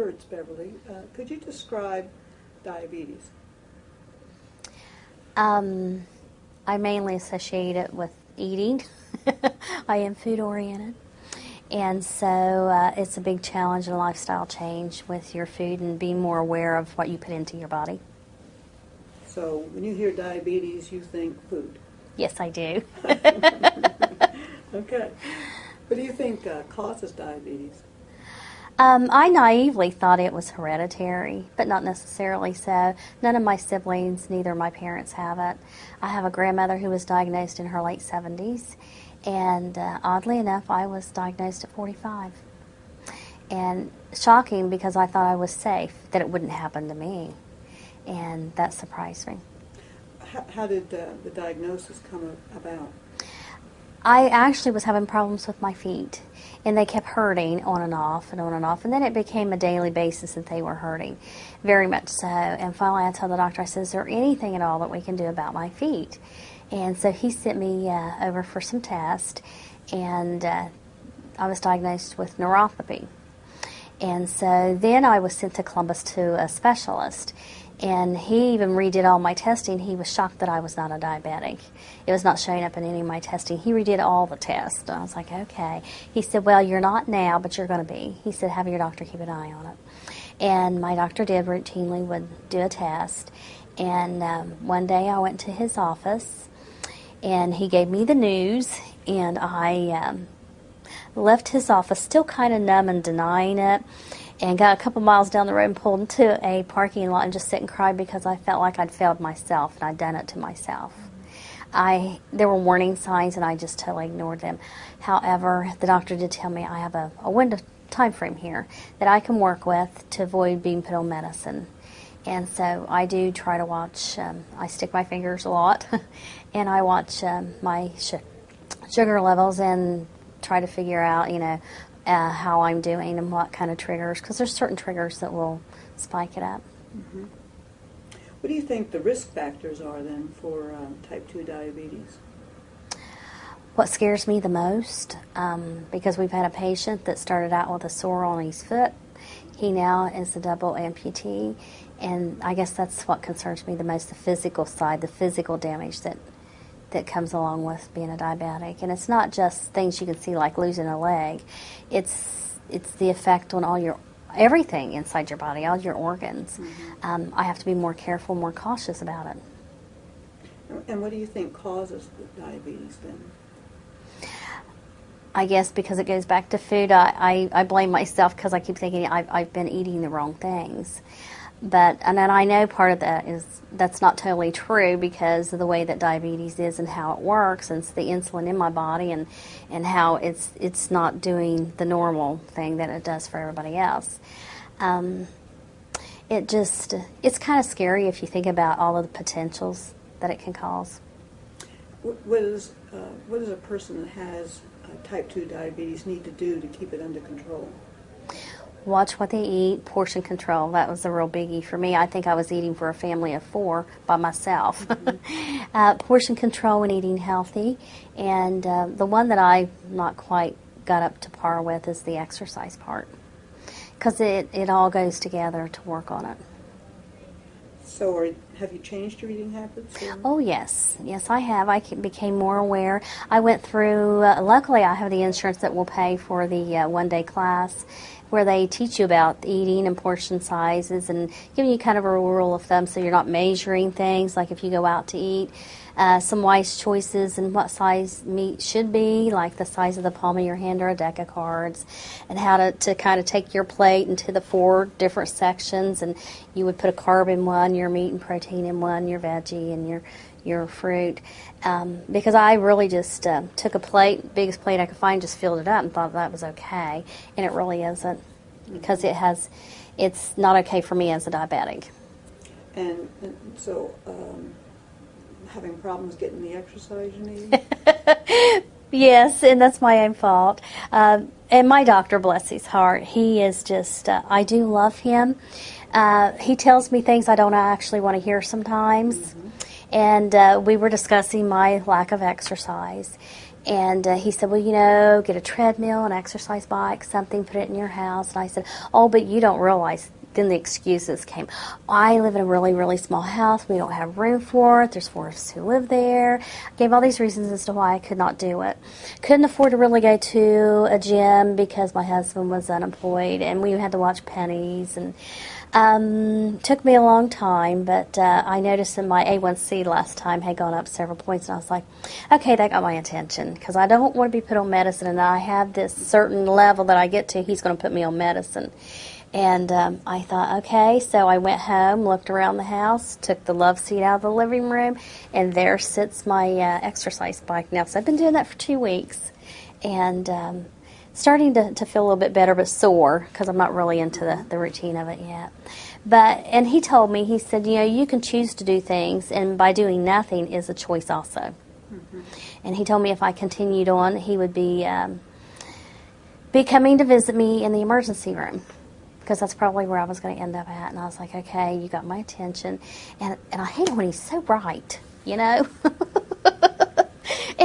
words, Beverly. Could you describe diabetes? I mainly associate it with eating. I am food oriented. And so it's a big challenge and a lifestyle change with your food and being more aware of what you put into your body. So when you hear diabetes, you think food. Yes, I do. Okay. What do you think causes diabetes? I naively thought it was hereditary, but not necessarily so. None of my siblings, neither of my parents have it. I have a grandmother who was diagnosed in her late 70s, and oddly enough, I was diagnosed at 45. And shocking because I thought I was safe, that it wouldn't happen to me, and that surprised me. How did the diagnosis come about? I actually was having problems with my feet, and they kept hurting on and off and on and off, and then it became a daily basis that they were hurting, very much so. And finally I told the doctor, I said, is there anything at all that we can do about my feet? And so he sent me over for some tests, and I was diagnosed with neuropathy. And so then I was sent to Columbus to a specialist, and he even redid all my testing. He was shocked that I was not a diabetic. It was not showing up in any of my testing. He redid all the tests. And I was like, okay. He said, well, you're not now, but you're going to be. He said, have your doctor keep an eye on it. And my doctor did routinely would do a test. And one day I went to his office, and he gave me the news, and I left his office still kind of numb and denying it, and got a couple miles down the road and pulled into a parking lot and just sat and cried because I felt like I'd failed myself and I'd done it to myself. There were warning signs, and I just totally ignored them. However, the doctor did tell me I have a window time frame here that I can work with to avoid being put on medicine. And so I do try to watch, I stick my fingers a lot, and I watch my sugar levels and try to figure out, how I'm doing and what kind of triggers, because there's certain triggers that will spike it up. Mm-hmm. What do you think the risk factors are then for type 2 diabetes? What scares me the most, because we've had a patient that started out with a sore on his foot. He now is a double amputee, and I guess that's what concerns me the most, the physical side, the physical damage that comes along with being a diabetic. And it's not just things you can see like losing a leg. It's the effect on everything inside your body, all your organs. Mm-hmm. I have to be more careful, more cautious about it. And what do you think causes the diabetes then? I guess because it goes back to food, I blame myself because I keep thinking I've been eating the wrong things. And then I know part of that's not totally true because of the way that diabetes is and how it works, and it's the insulin in my body and how it's not doing the normal thing that it does for everybody else. It's kind of scary if you think about all of the potentials that it can cause. What does a person that has type 2 diabetes need to do to keep it under control? Watch what they eat, portion control. That was a real biggie for me. I think I was eating for a family of 4 by myself. Mm-hmm. Portion control and eating healthy. And the one that I've not quite got up to par with is the exercise part, because it all goes together to work on it. So have you changed your eating habits? Or? Oh, yes. Yes, I have. I became more aware. I went through, luckily I have the insurance that will pay for the one-day class where they teach you about eating and portion sizes and giving you kind of a rule of thumb so you're not measuring things, like if you go out to eat. Some wise choices and what size meat should be, like the size of the palm of your hand or a deck of cards, and how to kind of take your plate into the 4 different sections, and you would put a carb in one, your meat and protein in one, your veggie and your fruit. Because I really just took a plate, biggest plate I could find, just filled it up and thought that was okay, and it really isn't, because it's not okay for me as a diabetic. And so having problems getting the exercise you need? Yes, and that's my own fault. And my doctor, bless his heart, he is just, I do love him. He tells me things I don't actually want to hear sometimes. Mm-hmm. And we were discussing my lack of exercise. And he said, well, get a treadmill, an exercise bike, something, put it in your house. And I said, oh, but you don't realize. Then the excuses came. I live in a really, really small house. We don't have room for it. There's 4 of us who live there. I gave all these reasons as to why I could not do it. Couldn't afford to really go to a gym because my husband was unemployed, and we had to watch pennies. And took me a long time, but I noticed that my A1C last time had gone up several points, and I was like, okay, that got my attention, because I don't want to be put on medicine, and I have this certain level that I get to, he's going to put me on medicine. And I thought, okay, so I went home, looked around the house, took the love seat out of the living room, and there sits my exercise bike now. So I've been doing that for 2 weeks, and starting to feel a little bit better, but sore, because I'm not really into the routine of it yet. And he told me, he said, you can choose to do things, and by doing nothing is a choice also. Mm-hmm. And he told me if I continued on, he would be coming to visit me in the emergency room, because that's probably where I was going to end up at. And I was like, okay, you got my attention. And I hate it when he's so bright, And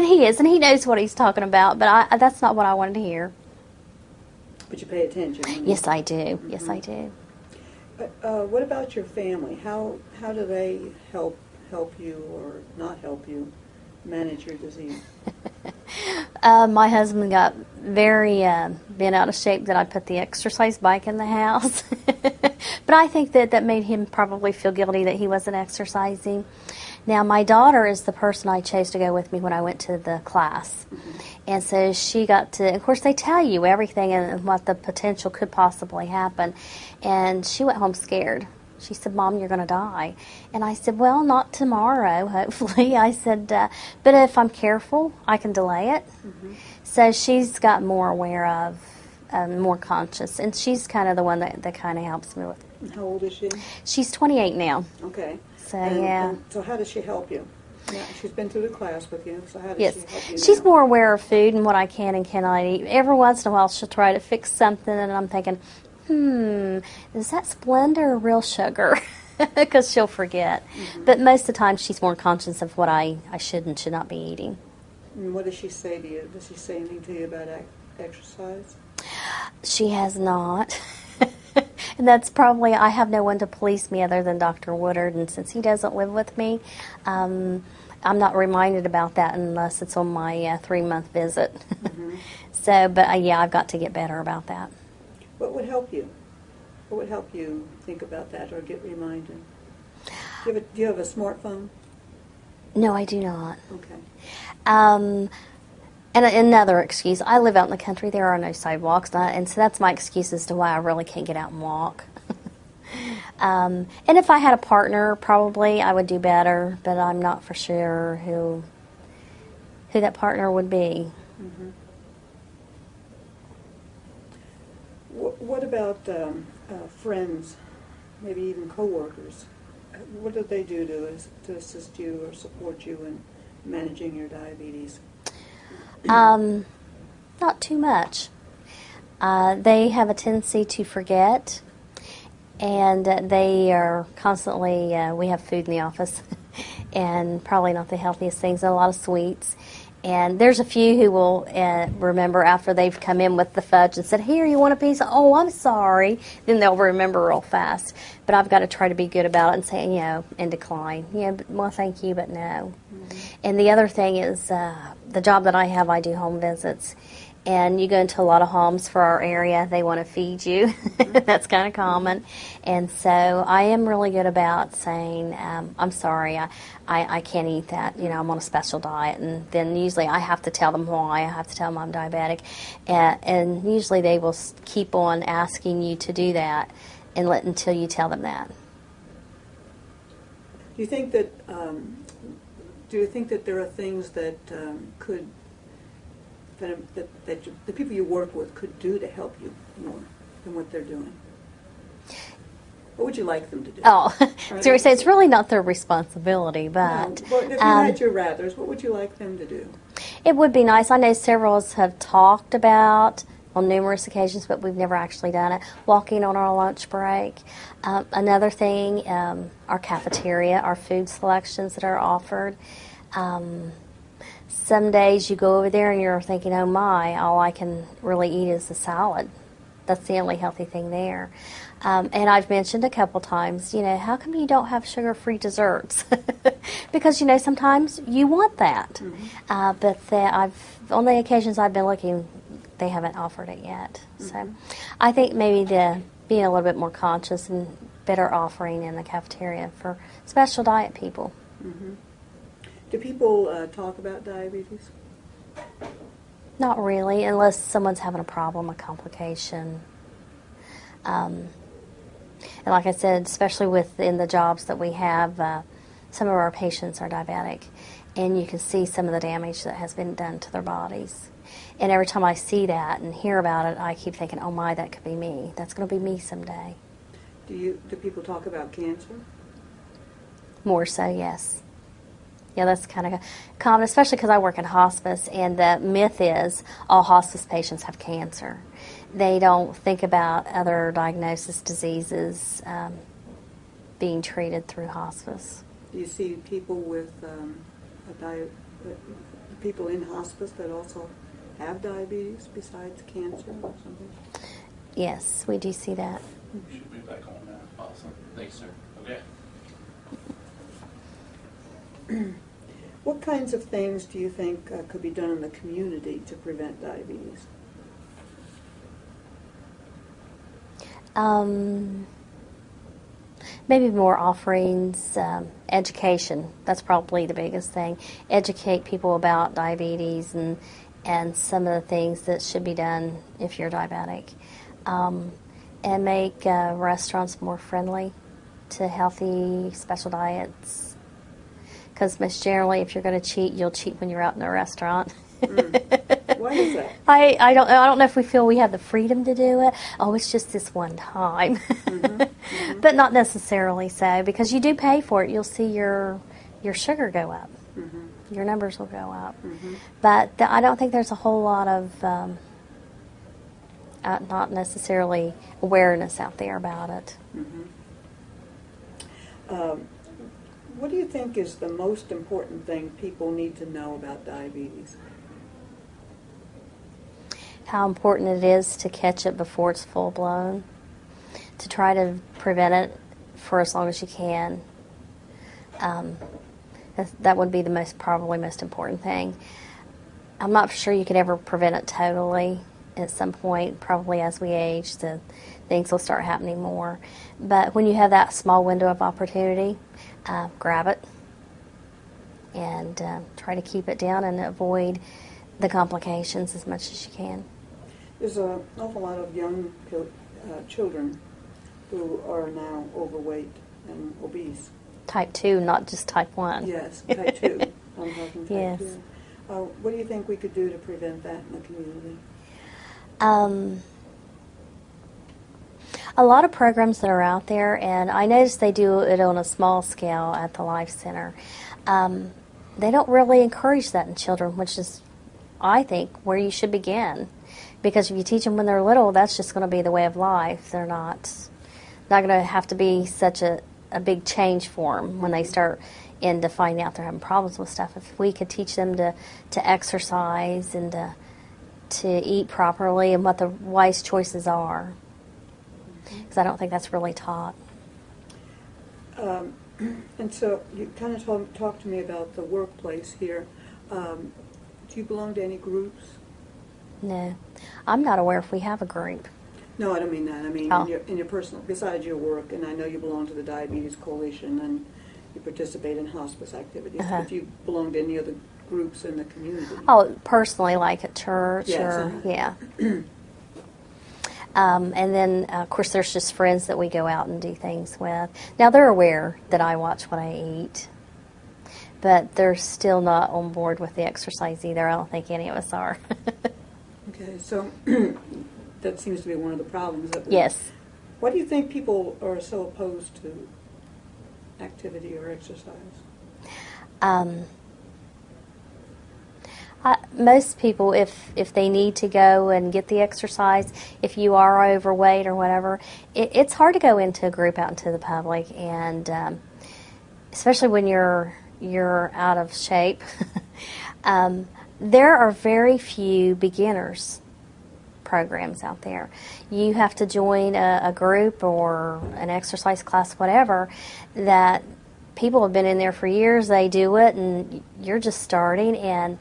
he is, and he knows what he's talking about, but that's not what I wanted to hear. But you pay attention. Yes, I do. Mm-hmm. Yes, I do. What about your family? How do they help you or not help you manage your disease? My husband got very bent out of shape that I put the exercise bike in the house. But I think that made him probably feel guilty that he wasn't exercising. Now, my daughter is the person I chose to go with me when I went to the class. Mm-hmm. And so she got to, of course, they tell you everything and what the potential could possibly happen. And she went home scared. She said, Mom, you're going to die. And I said, well, not tomorrow, hopefully. I said, but if I'm careful, I can delay it. Mm-hmm. So she's got more aware of, more conscious. And she's kind of the one that kind of helps me with it. How old is she? She's 28 now. Okay. So, yeah. So how does she help you? Yeah, she's been through the class with you, so how does she help you She's now? more aware of food and what I can and cannot eat. Every once in a while she'll try to fix something, and I'm thinking, is that Splenda or real sugar? Because she'll forget. Mm-hmm. But most of the time she's more conscious of what I should and should not be eating. And what does she say to you? Does she say anything to you about exercise? She has not. And that's probably, I have no one to police me other than Dr. Woodard, and since he doesn't live with me, I'm not reminded about that unless it's on my 3-month visit. Mm-hmm. So, but yeah, I've got to get better about that. What would help you? What would help you think about that or get reminded? Do you have a smartphone? No, I do not. Okay. And another excuse, I live out in the country. There are no sidewalks, and so that's my excuse as to why I really can't get out and walk. And if I had a partner, probably I would do better, but I'm not for sure who that partner would be. Mm-hmm. What about friends, maybe even coworkers? What do they do to assist you or support you in managing your diabetes? Not too much. They have a tendency to forget, and they are constantly, we have food in the office, and probably not the healthiest things, and a lot of sweets. And there's a few who will remember after they've come in with the fudge and said, here, you want a piece? Oh, I'm sorry. Then they'll remember real fast. But I've got to try to be good about it and say, and decline. Well, thank you, but no. Mm-hmm. And the other thing is the job that I have, I do home visits. And you go into a lot of homes for our area, they want to feed you. Mm-hmm. That's kind of common. And so I am really good about saying, I'm sorry, I can't eat that. I'm on a special diet. And then usually I have to tell them why. I have to tell them I'm diabetic. And usually they will keep on asking you to do that until you tell them that. Do you think that there are things that could that the people you work with could do to help you more than what they're doing? What would you like them to do? Oh, so we say it's really not their responsibility, but... No, if you had your rathers, what would you like them to do? It would be nice. I know several of us have talked about, on numerous occasions, but we've never actually done it, walking on our lunch break. Another thing, our cafeteria, our food selections that are offered. Some days you go over there and you're thinking, oh my, all I can really eat is a salad. That's the only healthy thing there. And I've mentioned a couple times, how come you don't have sugar-free desserts? Because, sometimes you want that. Mm-hmm. But on the occasions I've been looking, they haven't offered it yet. Mm-hmm. So I think maybe being a little bit more conscious and better offering in the cafeteria for special diet people. Mm-hmm. Do people talk about diabetes? Not really, unless someone's having a problem, a complication. And like I said, especially within the jobs that we have, some of our patients are diabetic, and you can see some of the damage that has been done to their bodies. And every time I see that and hear about it, I keep thinking, oh my, that could be me. That's going to be me someday. Do people talk about cancer? More so, yes. Yeah, that's kind of common, especially because I work in hospice, and the myth is all hospice patients have cancer. They don't think about other diagnosis diseases being treated through hospice. Do you see people with people in hospice that also have diabetes besides cancer or something? Yes, we do see that. We should move back on now. Awesome. Thanks, sir. Okay. What kinds of things do you think could be done in the community to prevent diabetes? Maybe more offerings, education. That's probably the biggest thing. Educate people about diabetes and some of the things that should be done if you're diabetic. And make restaurants more friendly to healthy special diets. Because most generally, if you're going to cheat, you'll cheat when you're out in a restaurant. Why is that? I don't know if we feel we have the freedom to do it. Oh, it's just this one time. Mm-hmm. Mm-hmm. But not necessarily so, because you do pay for it. You'll see your sugar go up. Mm-hmm. Your numbers will go up. Mm-hmm. But I don't think there's a whole lot of not necessarily awareness out there about it. Mm-hmm. What do you think is the most important thing people need to know about diabetes? How important it is to catch it before it's full blown, to try to prevent it for as long as you can. That would be the probably most important thing. I'm not sure you could ever prevent it totally. At some point, probably as we age, the things will start happening more. But when you have that small window of opportunity, grab it and try to keep it down and avoid the complications as much as you can. There's an awful lot of young children who are now overweight and obese. Type 2, not just type 1. Yes, type 2. I'm talking type Yes. 2. What do you think we could do to prevent that in the community? A lot of programs that are out there, and I noticed they do it on a small scale at the Life Center. They don't really encourage that in children, which is, I think, where you should begin. Because if you teach them when they're little, that's just going to be the way of life. They're not going to have to be such a big change for them when they start into finding out they're having problems with stuff. If we could teach them to exercise and to eat properly and what the wise choices are, because I don't think that's really taught. And so you kind of talked to me about the workplace here. Do you belong to any groups? No. I'm not aware if we have a group. No, I don't mean that. I mean Oh. in your personal, besides your work, and I know you belong to the Diabetes Coalition and you participate in hospice activities, Uh-huh. but do you belong to any other groups in the community? Oh, personally, like at church Yes, or, uh-huh. yeah. And then, of course, there's just friends that we go out and do things with. Now, they're aware that I watch what I eat, but they're still not on board with the exercise either. I don't think any of us are. Okay, so that seems to be one of the problems. Yes. Why do you think people are so opposed to activity or exercise? Most people, if they need to go and get the exercise, if you are overweight or whatever, it's hard to go into a group out into the public, and especially when you're you're out of shape. There are very few beginners programs out there. You have to join a group or an exercise class, whatever, that people have been in there for years. They do it, and you're just starting, and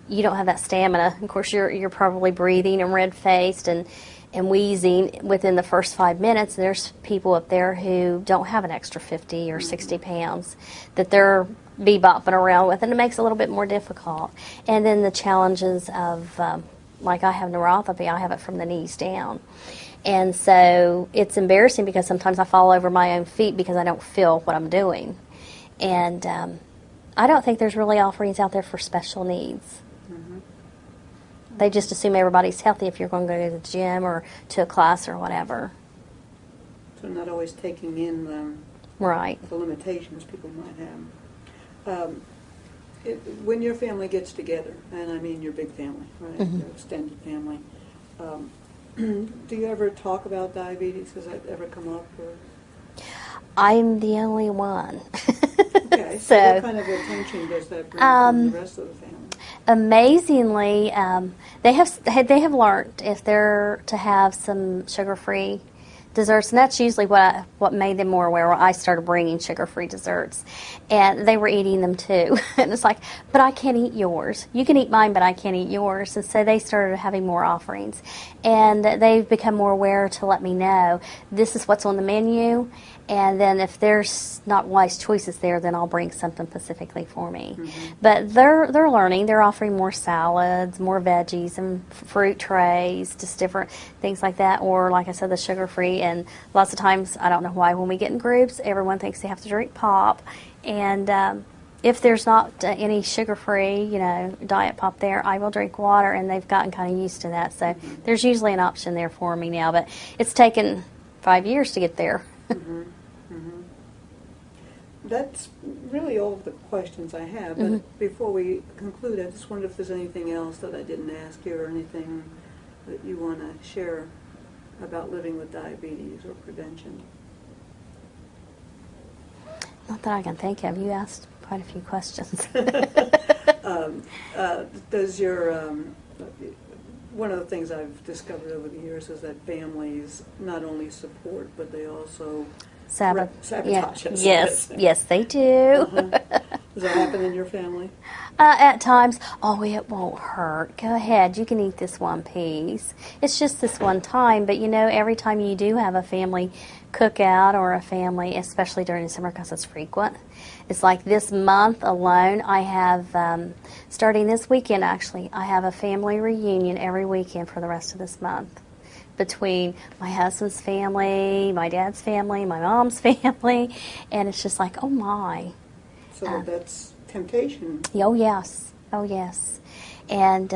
you don't have that stamina. Of course, you're probably breathing and red-faced and wheezing within the first 5 minutes. There's people up there who don't have an extra 50 or 60 pounds that they're bebopping around with, and it makes it a little bit more difficult. And then the challenges of, like I have neuropathy, I have it from the knees down. And so it's embarrassing because sometimes I fall over my own feet because I don't feel what I'm doing. And I don't think there's really offerings out there for special needs. They just assume everybody's healthy if you're going to go to the gym or to a class or whatever. So not always taking in Right. the limitations people might have. When your family gets together, and I mean your big family, right, your extended family, do you ever talk about diabetes? Does that ever come up? Or? I'm the only one. Okay, so what kind of attention does that bring from the rest of the family? Amazingly, they have learned if they're to have some sugar-free desserts, and that's usually what made them more aware. I started bringing sugar-free desserts, and they were eating them too. And it's like, but I can't eat yours. You can eat mine, but I can't eat yours. And so they started having more offerings, and they've become more aware to let me know this is what's on the menu. And then if there's not wise choices there, then I'll bring something specifically for me. But they're learning. They're offering more salads, more veggies, and fruit trays, just different things like that. Or, like I said, the sugar-free. And lots of times, I don't know why, when we get in groups, everyone thinks they have to drink pop. And if there's not any sugar-free, diet pop there, I will drink water. And they've gotten kind of used to that. So there's usually an option there for me now. But it's taken 5 years to get there. That's really all of the questions I have. But before we conclude, I just wonder if there's anything else that I didn't ask you or anything that you want to share about living with diabetes or prevention. Not that I can think of. You asked quite a few questions. Does your one of the things I've discovered over the years is that families not only support, but they also sabotage us. Yes, they do. Does that happen in your family? At times, it won't hurt. Go ahead, you can eat this one piece. It's just this one time, but every time you do have a family cookout or a family, especially during the summer because it's frequent, it's like this month alone, I have, starting this weekend actually, I have a family reunion every weekend for the rest of this month. Between my husband's family, my dad's family, my mom's family, and it's just like, oh my. So that's temptation. Oh yes, and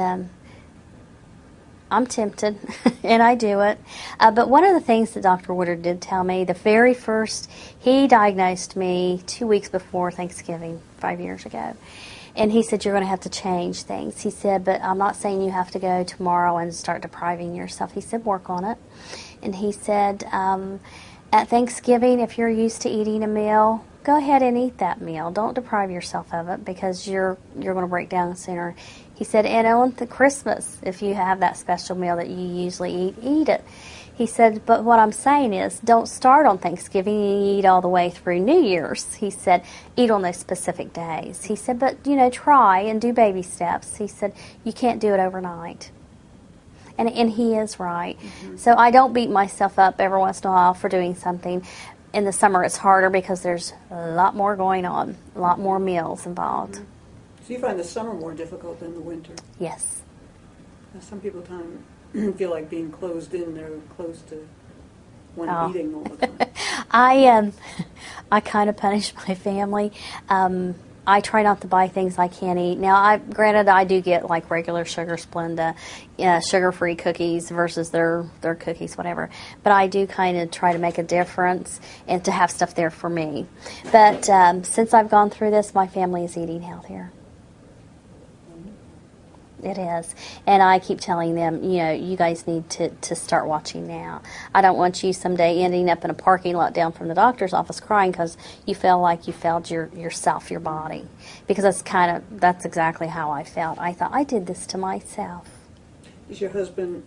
I'm tempted, and I do it. But one of the things that Dr. Woodard did tell me, the very first, he diagnosed me 2 weeks before Thanksgiving, 5 years ago. And he said, you're going to have to change things. He said, but I'm not saying you have to go tomorrow and start depriving yourself. He said, work on it. And he said, at Thanksgiving, if you're used to eating a meal, go ahead and eat that meal. Don't deprive yourself of it because you're going to break down sooner. He said, and on the Christmas, if you have that special meal that you usually eat it. He said, but what I'm saying is don't start on Thanksgiving and eat all the way through New Year's. He said, eat on those specific days. He said, but, try and do baby steps. He said, you can't do it overnight. And he is right. So I don't beat myself up every once in a while for doing something. In the summer it's harder because there's a lot more going on, a lot more meals involved. So you find the summer more difficult than the winter? Yes. Some people feel like being closed in. They're close to one eating all the time. I kind of punish my family. I try not to buy things I can't eat. Now, granted, I do get like regular Sugar Splenda, sugar-free cookies versus their cookies, whatever. But I do kind of try to make a difference and to have stuff there for me. But since I've gone through this, my family is eating healthier. It is. And I keep telling them, you guys need to start watching now. I don't want you someday ending up in a parking lot down from the doctor's office crying because you feel like you failed yourself, your body. Because that's exactly how I felt. I thought, I did this to myself. Is your husband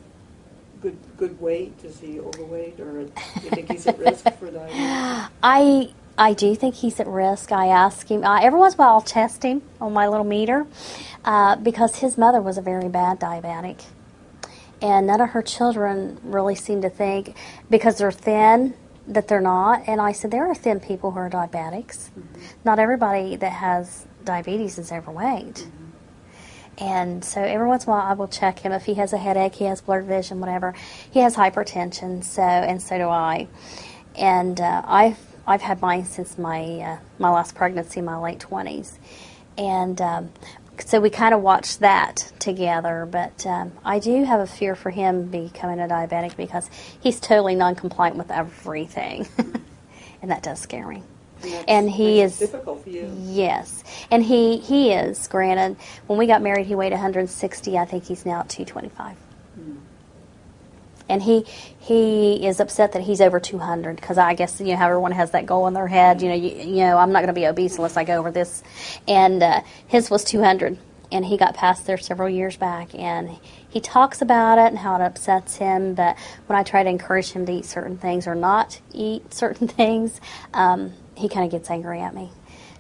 good weight? Is he overweight, or do you think he's at risk for diabetes? I do think he's at risk. I ask him, every once in a while I'll test him on my little meter because his mother was a very bad diabetic. And none of her children really seem to think, because they're thin, that they're not. And I said, there are thin people who are diabetics. Mm-hmm. Not everybody that has diabetes is overweight. Mm-hmm. And so every once in a while I will check him. If he has a headache, he has blurred vision, whatever. He has hypertension, and so do I. And I've had mine since my last pregnancy, my late 20s. And so we kind of watched that together. But I do have a fear for him becoming a diabetic because he's totally non-compliant with everything. And that does scare me. And he is difficult for you. Yes. And he is, granted, when we got married he weighed 160. I think he's now at 225. And he is upset that he's over 200 because I guess how everyone has that goal in their head. I'm not going to be obese unless I go over this. And his was 200, and he got past there several years back. And he talks about it and how it upsets him. But when I try to encourage him to eat certain things or not eat certain things, he kind of gets angry at me.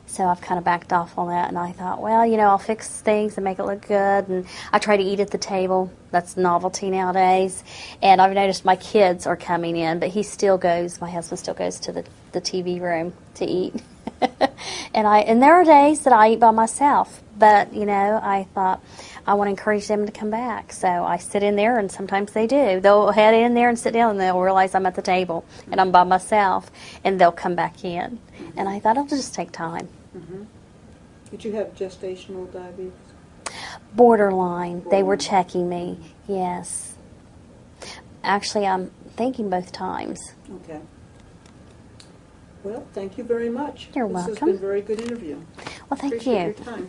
So I've kind of backed off on that, and I thought, well, I'll fix things and make it look good, and I try to eat at the table. That's novelty nowadays. And I've noticed my kids are coming in, but my husband still goes to the TV room to eat. And there are days that I eat by myself, but, I thought I want to encourage them to come back. So I sit in there, and sometimes they do. They'll head in there and sit down, and they'll realize I'm at the table, and I'm by myself, and they'll come back in. And I thought it'll just take time. Mm-hmm. Did you have gestational diabetes? Borderline. They were checking me, yes. Actually, I'm thinking both times. Okay. Well, thank you very much. You're welcome. This has been a very good interview. Well, thank Appreciate you. your time.